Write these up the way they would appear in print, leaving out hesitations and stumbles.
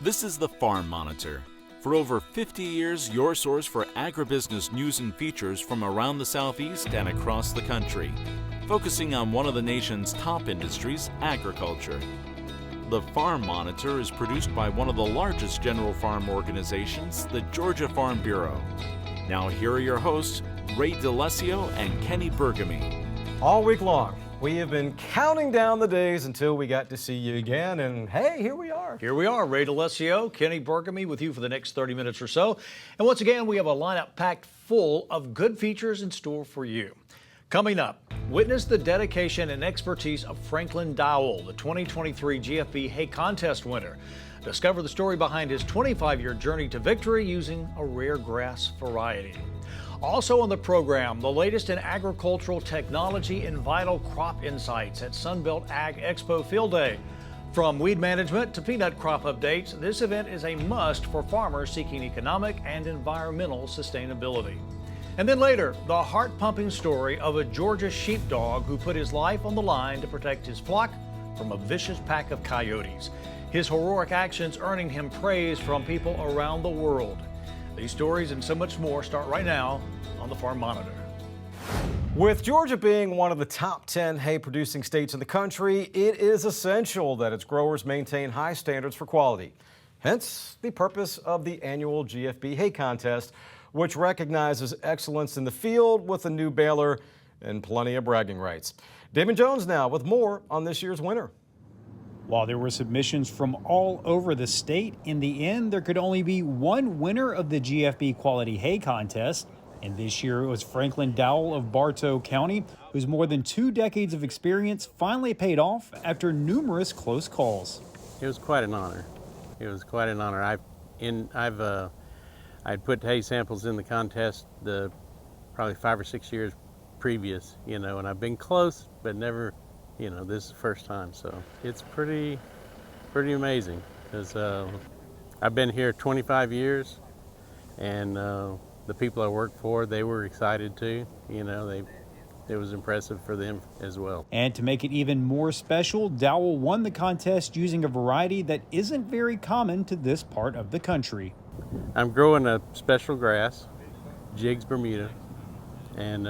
This is the Farm Monitor. For over 50 years, your source for agribusiness news and features from around the Southeast and across the country, focusing on one of the nation's top industries, agriculture. The Farm Monitor is produced by one of the largest general farm organizations, the Georgia Farm Bureau. Now here are your hosts, Ray DeLessio and Kenny Burgamy. All week long, we have been counting down the days until we got to see you again, and hey, here we are. Here we are, Ray DeLessio, Kenny Burgamy with you for the next 30 minutes or so. And once again, we have a lineup packed full of good features in store for you. Coming up, witness the dedication and expertise of Franklin Dowell, the 2023 GFB Hay Contest winner. Discover the story behind his 25-year journey to victory using a rare grass variety. Also on the program, the latest in agricultural technology and vital crop insights at Sunbelt Ag Expo Field Day. From weed management to peanut crop updates, this event is a must for farmers seeking economic and environmental sustainability. And then later, the heart-pumping story of a Georgia sheepdog who put his life on the line to protect his flock from a vicious pack of coyotes. His heroic actions earning him praise from people around the world. These stories and so much more start right now on the Farm Monitor. With Georgia being one of the top 10 hay-producing states in the country, it is essential that its growers maintain high standards for quality. Hence, the purpose of the annual GFB Hay Contest, which recognizes excellence in the field with a new baler and plenty of bragging rights. Damon Jones now with more on this year's winner. While there were submissions from all over the state, in the end, there could only be one winner of the GFB Quality Hay Contest. And this year it was Franklin Dowell of Bartow County, whose more than 2 decades of experience finally paid off after numerous close calls. It was quite an honor. It was quite an honor. I'd put hay samples in the contest probably 5 or 6 years previous, and I've been close, but never, this is the first time. So it's pretty amazing because I've been here 25 years, and the people I work for, they were excited too. It was impressive for them as well. And to make it even more special, Dowell won the contest using a variety that isn't very common to this part of the country. I'm growing a special grass, Jigs Bermuda, and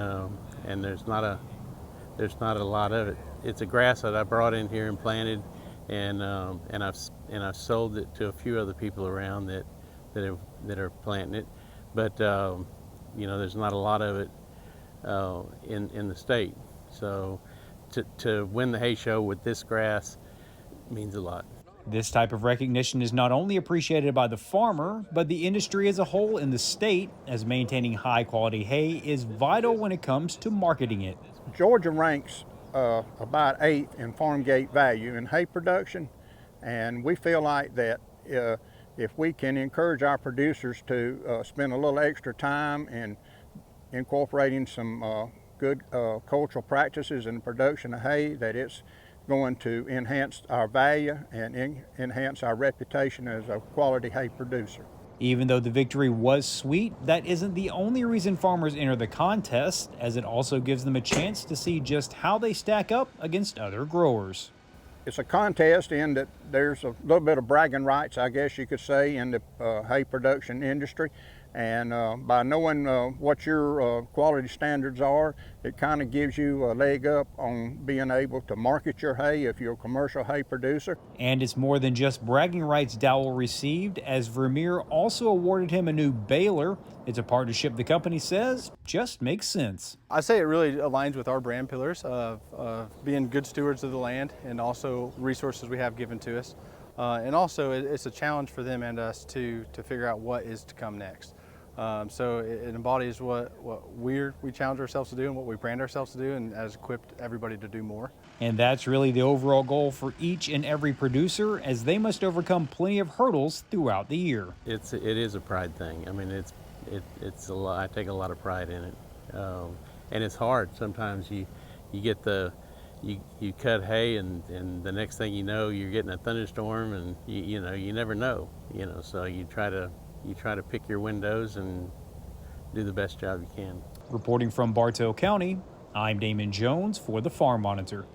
there's not a lot of it. It's a grass that I brought in here and planted, and I've sold it to a few other people around that are planting it, but there's not a lot of it in the state. So to win the hay show with this grass means a lot. This type of recognition is not only appreciated by the farmer, but the industry as a whole in the state, as maintaining high-quality hay is vital when it comes to marketing it. Georgia ranks about 8th in farm gate value in hay production, and we feel like that if we can encourage our producers to spend a little extra time in incorporating some good cultural practices in the production of hay, that it's going to enhance our value and enhance our reputation as a quality hay producer. Even though the victory was sweet, that isn't the only reason farmers enter the contest, as it also gives them a chance to see just how they stack up against other growers. It's a contest in that there's a little bit of bragging rights, I guess you could say, in the hay production industry. And by knowing what your quality standards are, it kind of gives you a leg up on being able to market your hay if you're a commercial hay producer. And it's more than just bragging rights Dowell received, as Vermeer also awarded him a new baler. It's a partnership the company says just makes sense. I say it really aligns with our brand pillars of being good stewards of the land and also resources we have given to us. And also it's a challenge for them and us to figure out what is to come next. So it embodies what we challenge ourselves to do and what we brand ourselves to do, and has equipped everybody to do more. And that's really the overall goal for each and every producer, as they must overcome plenty of hurdles throughout the year. It is a pride thing. I mean, it's a lot. I take a lot of pride in it, and it's hard. Sometimes you get you cut hay, and the next thing you know, you're getting a thunderstorm, and you never know. So you try to pick your windows and do the best job you can. Reporting from Bartow County, I'm Damon Jones for the Farm Monitor.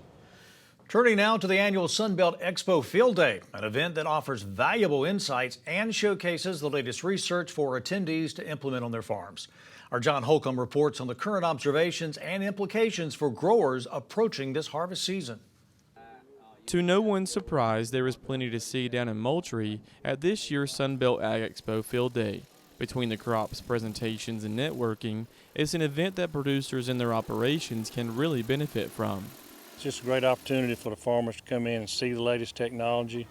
Turning now to the annual Sunbelt Expo Field Day, an event that offers valuable insights and showcases the latest research for attendees to implement on their farms. Our John Holcomb reports on the current observations and implications for growers approaching this harvest season. To no one's surprise, there is plenty to see down in Moultrie at this year's Sunbelt Ag Expo Field Day. Between the crops, presentations, and networking, it's an event that producers and their operations can really benefit from. It's just a great opportunity for the farmers to come in and see the latest technology,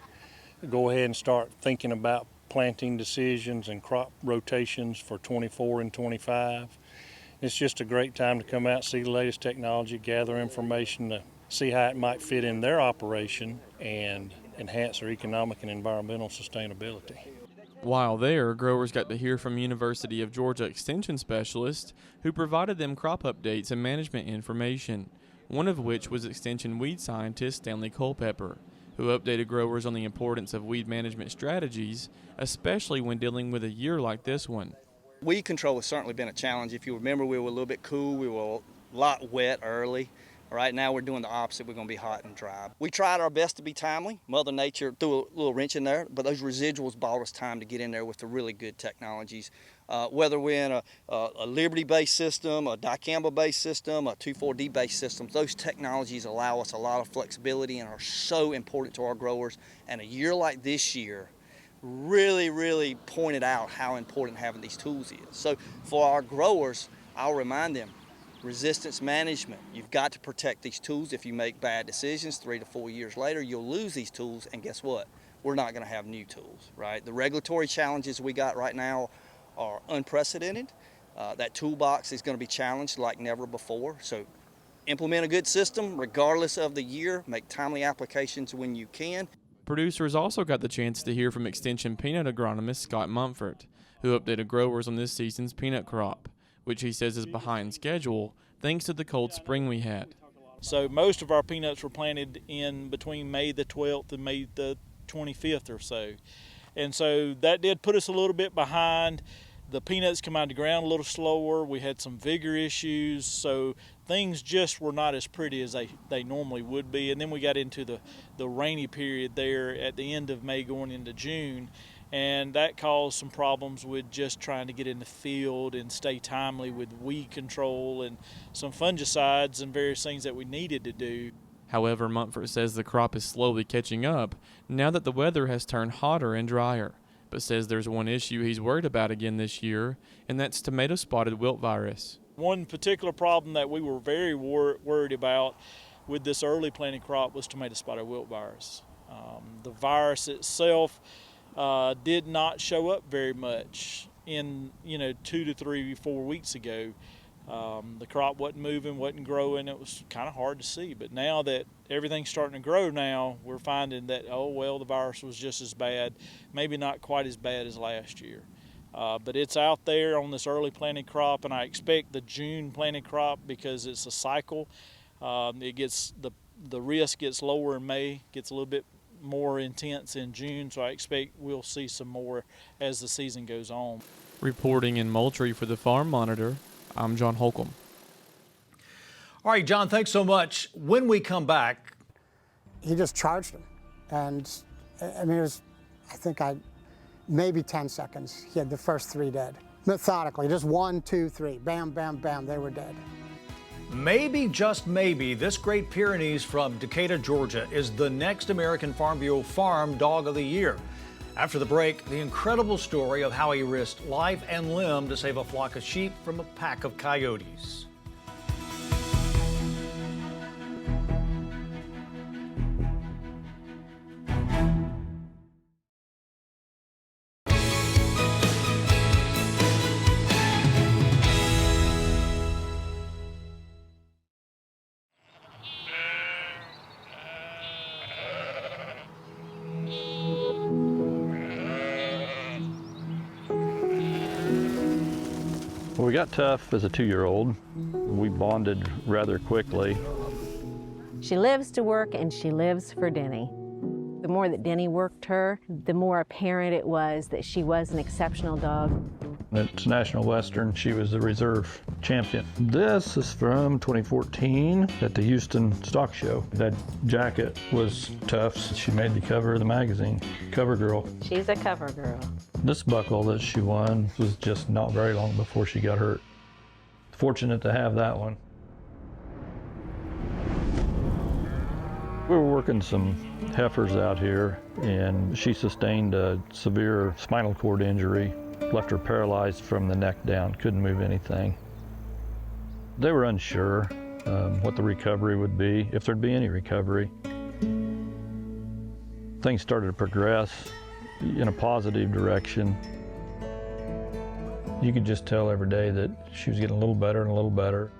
go ahead and start thinking about planting decisions and crop rotations for 24 and 25. It's just a great time to come out, see the latest technology, gather information to see how it might fit in their operation and enhance their economic and environmental sustainability. While there, growers got to hear from University of Georgia Extension specialists who provided them crop updates and management information, one of which was Extension weed scientist Stanley Culpepper, who updated growers on the importance of weed management strategies, especially when dealing with a year like this one. Weed control has certainly been a challenge. If you remember, we were a little bit cool, we were a lot wet early. Right now we're doing the opposite. We're going to be hot and dry. We tried our best to be timely. Mother Nature threw a little wrench in there, but those residuals bought us time to get in there with the really good technologies. Whether we're in a Liberty-based system, a dicamba-based system, a 2,4-D-based system, those technologies allow us a lot of flexibility and are so important to our growers. And a year like this year really pointed out how important having these tools is. So for our growers, I'll remind them, resistance management. You've got to protect these tools. If you make bad decisions 3 to 4 years later, you'll lose these tools, and guess what? We're not going to have new tools, right? The regulatory challenges we got right now are unprecedented. That toolbox is going to be challenged like never before. So implement a good system regardless of the year. Make timely applications when you can. Producers also got the chance to hear from Extension peanut agronomist Scott Mumford, who updated growers on this season's peanut crop, which he says is behind schedule thanks to the cold spring we had. So most of our peanuts were planted in between May the 12th and May the 25th or so. And so that did put us a little bit behind. The peanuts come out of the ground a little slower. We had some vigor issues, so things just were not as pretty as they normally would be. And then we got into the rainy period there at the end of May going into June. And that caused some problems with just trying to get in the field and stay timely with weed control and some fungicides and various things that we needed to do. However, Mumford says the crop is slowly catching up now that the weather has turned hotter and drier, but says there's one issue he's worried about again this year, and that's tomato spotted wilt virus. One particular problem that we were very worried about with this early planting crop was tomato spotted wilt virus. The virus itself did not show up very much in 2 to 3, 4 weeks ago. The crop wasn't moving, wasn't growing. It was kind of hard to see. But now that everything's starting to grow now, we're finding that, oh, well, the virus was just as bad, maybe not quite as bad as last year. But it's out there on this early planted crop, and I expect the June planted crop, because it's a cycle, it gets the risk gets lower in May, gets a little bit more intense in June, so I expect we'll see some more as the season goes on. Reporting in Moultrie for the Farm Monitor, I'm John Holcomb. All right, John, thanks so much. When we come back, he just charged him, and I mean, it was, maybe 10 seconds. He had the first 3 dead. Methodically, just 1, 2, 3, bam, bam, bam, they were dead. maybe, just maybe, this great Pyrenees from Decatur, Georgia is the next American Farm Bureau Farm Dog of the Year. After the break, the incredible story of how he risked life and limb to save a flock of sheep from a pack of coyotes. Well, we got tough as a 2-year-old. We bonded rather quickly. She lives to work and she lives for Denny. The more that Denny worked her, the more apparent it was that she was an exceptional dog. It's National Western. She was the reserve champion. This is from 2014 at the Houston Stock Show. That jacket was tough. She made the cover of the magazine. Cover girl. She's a cover girl. This buckle that she won was just not very long before she got hurt. Fortunate to have that one. We were working some heifers out here, and she sustained a severe spinal cord injury, left her paralyzed from the neck down, couldn't move anything. They were unsure what the recovery would be, if there'd be any recovery. Things started to progress in a positive direction. You could just tell every day that she was getting a little better and a little better.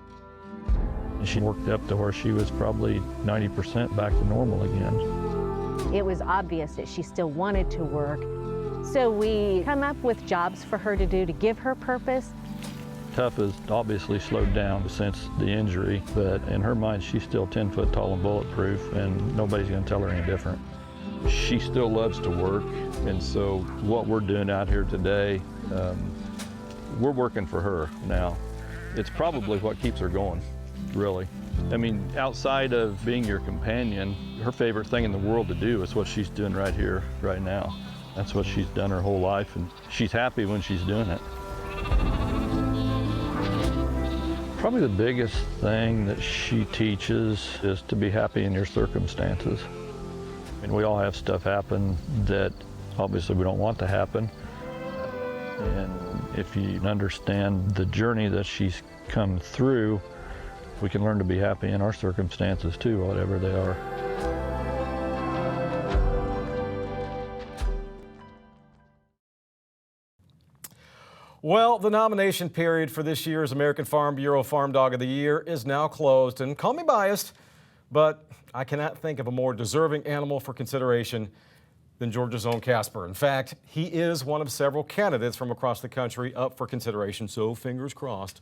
She worked up to where she was probably 90% back to normal again. It was obvious that she still wanted to work, so we come up with jobs for her to do to give her purpose. Tough has obviously slowed down since the injury, but in her mind, she's still 10 foot tall and bulletproof, and nobody's going to tell her any different. She still loves to work, and so what we're doing out here today, we're working for her now. It's probably what keeps her going, really. I mean, outside of being your companion, her favorite thing in the world to do is what she's doing right here, right now. That's what she's done her whole life, and she's happy when she's doing it. Probably the biggest thing that she teaches is to be happy in your circumstances. I mean, we all have stuff happen that obviously we don't want to happen. And if you understand the journey that she's come through, we can learn to be happy in our circumstances too, whatever they are. Well, the nomination period for this year's American Farm Bureau Farm Dog of the Year is now closed, and call me biased, but I cannot think of a more deserving animal for consideration than Georgia's own Casper. In fact, he is one of several candidates from across the country up for consideration, so fingers crossed.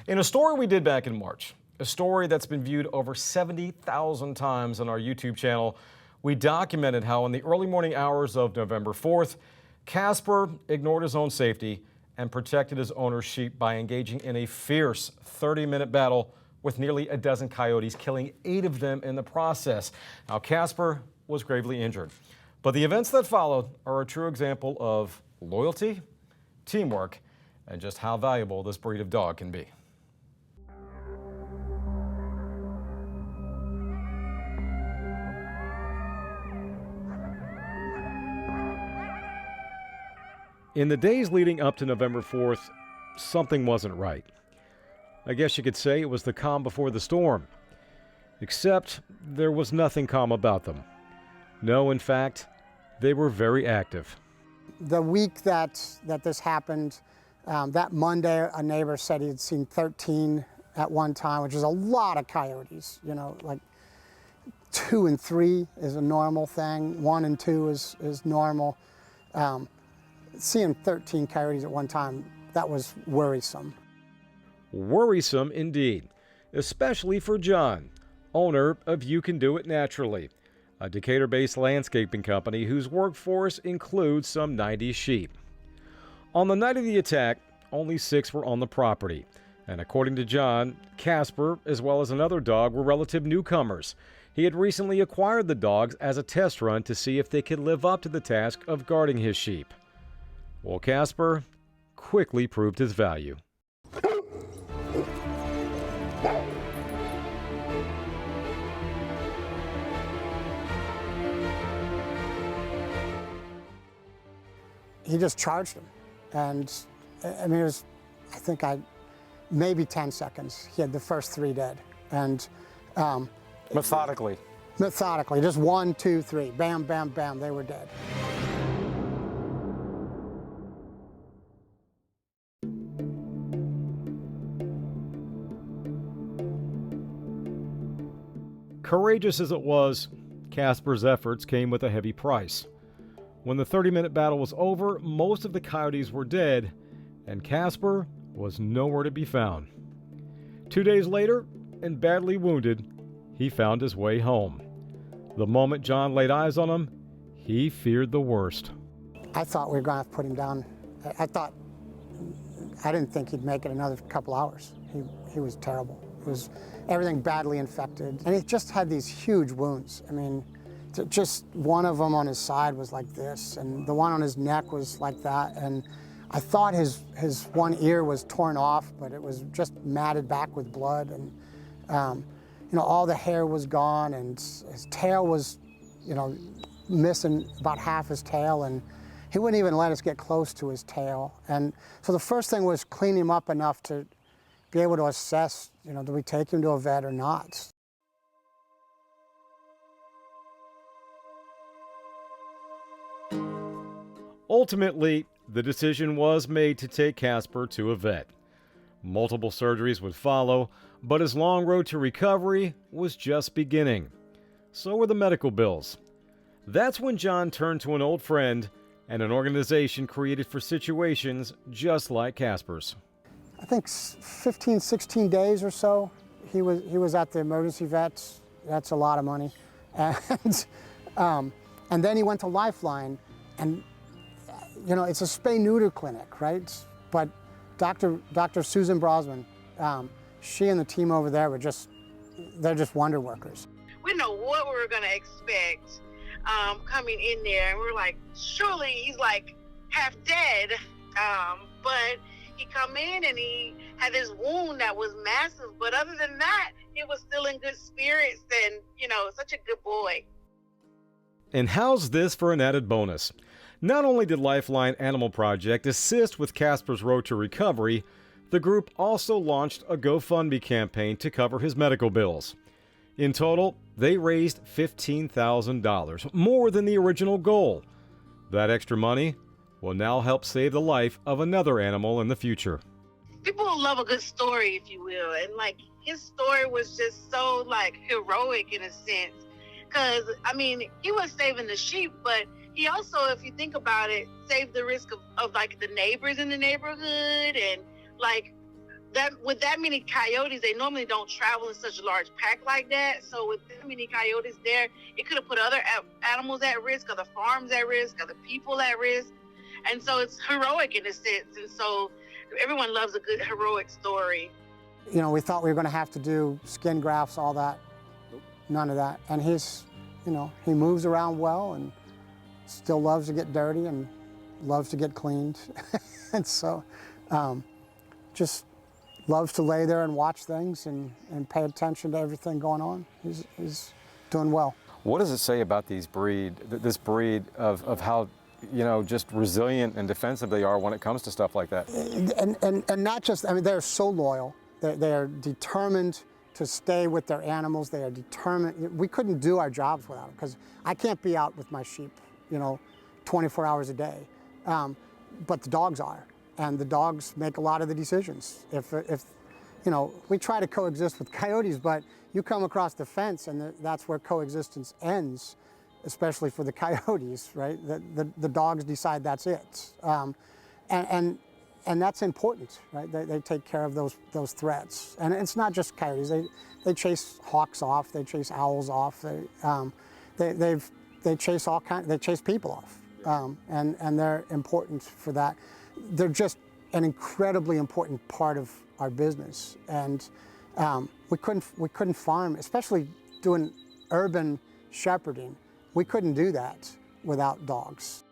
In a story we did back in March, a story that's been viewed over 70,000 times on our YouTube channel, we documented how in the early morning hours of November 4th, Casper ignored his own safety and protected his owner's sheep by engaging in a fierce 30-minute battle with nearly a dozen coyotes, killing 8 of them in the process. Now, Casper was gravely injured, but the events that followed are a true example of loyalty, teamwork, and just how valuable this breed of dog can be. In the days leading up to November 4th, something wasn't right. I guess you could say it was the calm before the storm. Except there was nothing calm about them. No, in fact, they were very active. The week that this happened, that Monday, a neighbor said he'd seen 13 at one time, which is a lot of coyotes. You know, like 2 and 3 is a normal thing. 1 and 2 is normal. Seeing 13 coyotes at one time, that was worrisome. Worrisome indeed, especially for John, owner of You Can Do It Naturally, a Decatur-based landscaping company whose workforce includes some 90 sheep. On the night of the attack, only 6 were on the property, and according to John, Casper, as well as another dog, were relative newcomers. He had recently acquired the dogs as a test run to see if they could live up to the task of guarding his sheep. Well, Casper quickly proved his value. He just charged him, and I mean, it was, I think maybe 10 seconds. He had the first 3 dead, and Methodically, just 1, 2, 3, bam, bam, bam, they were dead. Courageous as it was, Casper's efforts came with a heavy price. When the 30-minute battle was over, most of the coyotes were dead, and Casper was nowhere to be found. 2 days later, and badly wounded, he found his way home. The moment John laid eyes on him, he feared the worst. I thought we were going to have to put him down. I thought I didn't think he'd make it another couple hours. He was terrible. It was everything badly infected. And he just had these huge wounds. I mean, just one of them on his side was like this, and the one on his neck was like that. And I thought his one ear was torn off, but it was just matted back with blood. And, you know, all the hair was gone, and his tail was, you know, missing about half his tail, and he wouldn't even let us get close to his tail. And so the first thing was clean him up enough to be able to assess, you know, do we take him to a vet or not? Ultimately, the decision was made to take Casper to a vet. Multiple surgeries would follow, but his long road to recovery was just beginning. So were the medical bills. That's when John turned to an old friend and an organization created for situations just like Casper's. I think 15, 16 days or so, he was at the emergency vets. That's a lot of money. And then he went to Lifeline, and you know, it's a spay-neuter clinic, right? But Dr. Susan Brosman, she and the team over there they're just wonder workers. We didn't know what we were gonna expect coming in there, and we were like, surely he's like half dead, but he come in and he had this wound that was massive, but other than that, he was still in good spirits and, you know, such a good boy. And how's this for an added bonus? Not only did Lifeline Animal Project assist with Casper's road to recovery, the group also launched a GoFundMe campaign to cover his medical bills. In total, they raised $15,000, more than the original goal. That extra money will now help save the life of another animal in the future. People love a good story, if you will, and like his story was just so like heroic in a sense, because I mean, he was saving the sheep, but he also, if you think about it, saved the risk of like the neighbors in the neighborhood, and like that with that many coyotes, they normally don't travel in such a large pack like that. So with that many coyotes there, it could have put other animals at risk, other farms at risk, other people at risk. And so it's heroic in a sense. And so everyone loves a good heroic story. You know, we thought we were going to have to do skin grafts, all that. None of that. And he's, you know, he moves around well and still loves to get dirty and loves to get cleaned. And so just loves to lay there and watch things and pay attention to everything going on. He's doing well. What does it say about this breed of how, you know, just resilient and defensive they are when it comes to stuff like that? And not just, I mean, they're so loyal. They are determined to stay with their animals. They are determined. We couldn't do our jobs without them, because I can't be out with my sheep, you know, 24 hours a day. But the dogs are, and the dogs make a lot of the decisions. If you know, we try to coexist with coyotes, but you come across the fence, and that's where coexistence ends, especially for the coyotes, right? The dogs decide that's it. And that's important, right? They take care of those threats. And it's not just coyotes. They chase hawks off. They chase owls off. They chase all kinds. They chase people off. And they're important for that. They're just an incredibly important part of our business. And we couldn't farm, especially doing urban shepherding. We couldn't do that without dogs.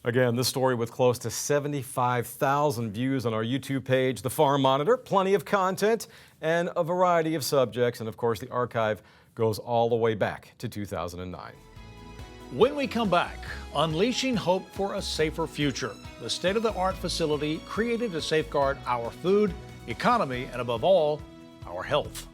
Again, this story with close to 75,000 views on our YouTube page, The Farm Monitor. Plenty of content and a variety of subjects. And of course, the archive goes all the way back to 2009. When we come back, unleashing hope for a safer future. The state-of-the-art facility created to safeguard our food, economy, and above all, our health.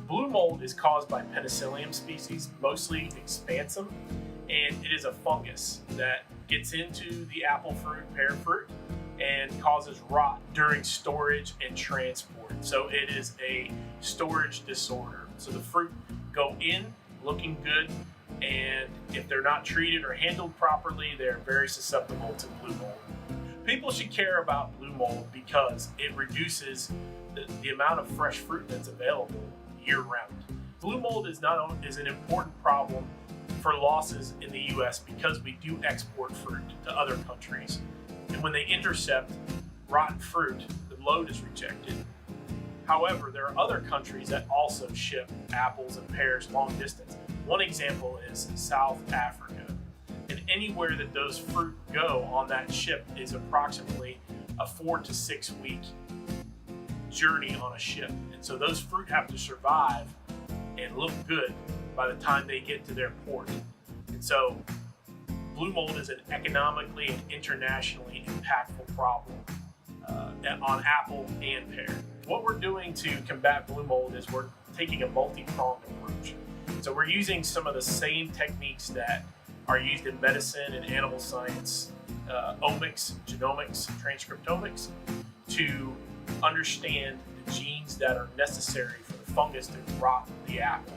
Blue mold is caused by Penicillium species, mostly expansum, and it is a fungus that gets into the apple fruit, pear fruit, and and causes rot during storage and transport. So it is a storage disorder. So the fruit go in looking good, and if they're not treated or handled properly, they're very susceptible to blue mold. People should care about blue mold because it reduces the amount of fresh fruit that's available year-round. Blue mold is an important problem for losses in the U.S. because we do export fruit to other countries. And when they intercept rotten fruit, the load is rejected. However, there are other countries that also ship apples and pears long distance. One example is South Africa. And anywhere that those fruit go on that ship is approximately a 4 to 6 week journey on a ship. And so those fruit have to survive and look good by the time they get to their port. And so blue mold is an economically and internationally impactful problem on apple and pear. What we're doing to combat blue mold is we're taking a multi-pronged approach. So we're using some of the same techniques that are used in medicine and animal science, omics, genomics, transcriptomics, to understand the genes that are necessary for the fungus to rot the apple.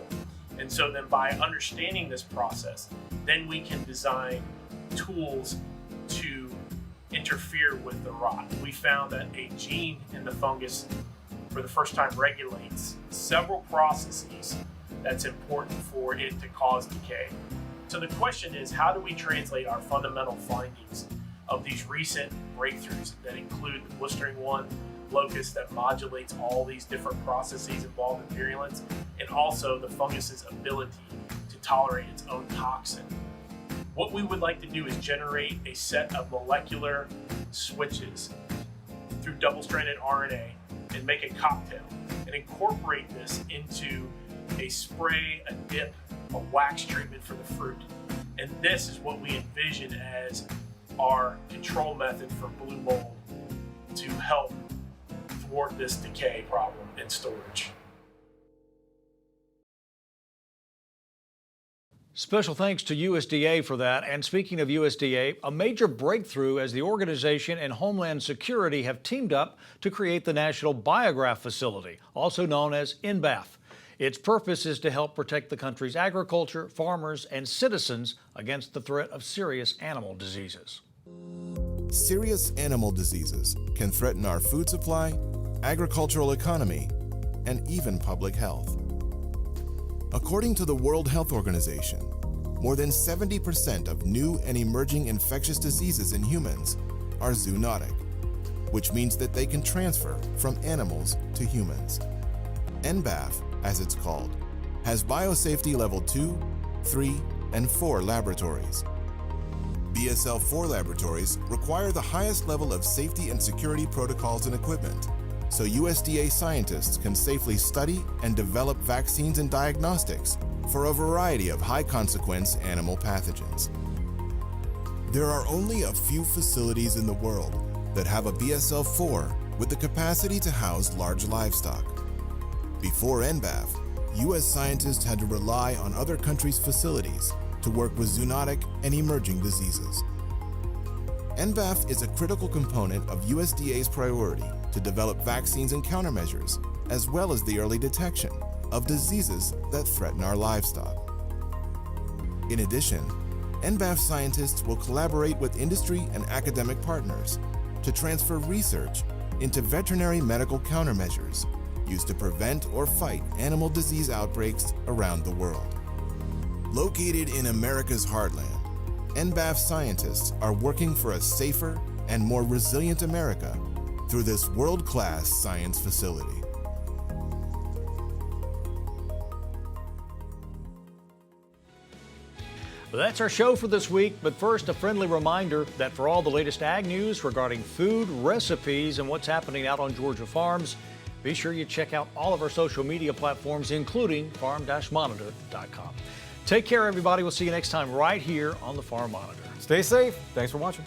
And so then by understanding this process, then we can design tools to interfere with the rot. We found that a gene in the fungus for the first time regulates several processes that's important for it to cause decay. So the question is, how do we translate our fundamental findings of these recent breakthroughs that include the blistering one locust that modulates all these different processes involved in virulence, and also the fungus's ability to tolerate its own toxin? What we would like to do is generate a set of molecular switches through double-stranded RNA and make a cocktail and incorporate this into a spray, a dip, a wax treatment for the fruit. And this is what we envision as our control method for blue mold to help thwart this decay problem in storage. Special thanks to USDA for that. And speaking of USDA, a major breakthrough as the organization and Homeland Security have teamed up to create the National Biograph Facility, also known as NBAF. Its purpose is to help protect the country's agriculture, farmers, and citizens against the threat of serious animal diseases. Serious animal diseases can threaten our food supply, agricultural economy, and even public health. According to the World Health Organization, more than 70% of new and emerging infectious diseases in humans are zoonotic, which means that they can transfer from animals to humans. NBAF, as it's called, has biosafety level 2, 3, and 4 laboratories. BSL-4 laboratories require the highest level of safety and security protocols and equipment, so USDA scientists can safely study and develop vaccines and diagnostics for a variety of high-consequence animal pathogens. There are only a few facilities in the world that have a BSL-4 with the capacity to house large livestock. Before NBAF, U.S. scientists had to rely on other countries' facilities to work with zoonotic and emerging diseases. NBAF is a critical component of USDA's priority to develop vaccines and countermeasures, as well as the early detection of diseases that threaten our livestock. In addition, NBAF scientists will collaborate with industry and academic partners to transfer research into veterinary medical countermeasures used to prevent or fight animal disease outbreaks around the world. Located in America's heartland, NBAF scientists are working for a safer and more resilient America through this world-class science facility. Well, that's our show for this week, but first a friendly reminder that for all the latest ag news regarding food, recipes, and what's happening out on Georgia farms, be sure you check out all of our social media platforms, including farm-monitor.com. Take care, everybody. We'll see you next time right here on the Farm Monitor. Stay safe. Thanks for watching.